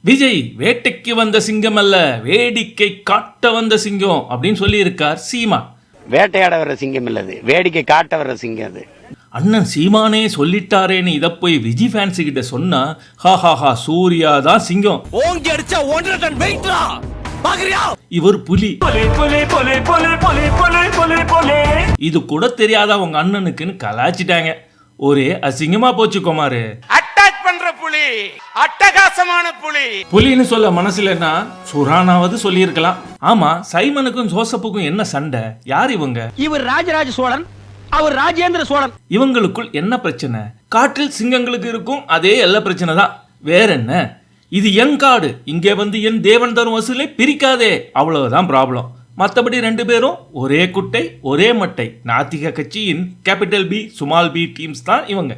விஜய் வேட்டைக்கு வந்த சிங்கம் அல்ல, வேடிக்கை காட்ட வந்த சிங்கம் அப்படின்னு சொல்லி இருக்கார் சீமான். வேட்டையாட வர்ற சிங்கம் இல்லது, வேடிக்கை காட்ட வர்ற சிங்கம் அது. அண்ணன் சீமானே சொல்லிட்டாரேன்னு இதை போய் விஜய் ஃபேன்ஸ் கிட்ட சொன்னா ஹாஹாஹா சூர்யா தான் சிங்கம், ஓங்கி அடிச்சா 1.5 டன் வெயிட்ரா பாக்குறியா, இவர் புலி. இது கூட தெரியாத உங்க அண்ணனுக்குன்னு கலாச்சிட்டாங்க. ஒரே அசிங்கமா போச்சு குமாரு. அட்டாக் பண்ற புலி, அட்டகாசமான புலி. புலின்னு சொல்ல மனசுலன்னா சுரானாவது சொல்லி இருக்கலாம். ஆமா, சைமனுக்கும் ஜோசப்புக்கும் என்ன சண்டை? யார் இவங்க? இவர் ராஜராஜ சோழன், அவர் ராஜேந்திர சோழன். இவங்களுக்குள் என்ன பிரச்சனை? காட்டில் சிங்கங்களுக்கு இருக்கும் அதே எல்லா பிரச்சனை தான், வேற என்ன? இது என் காடு, இங்கே வந்து என் தேவன் தரும் வசூலை பிரிக்காதே, அவ்வளவுதான் ப்ராப்ளம். மற்றபடி ரெண்டு பேரும் ஒரே குட்டை ஒரே மட்டை. நாத்திக கட்சியின் capital B small B teams தான் இவங்க.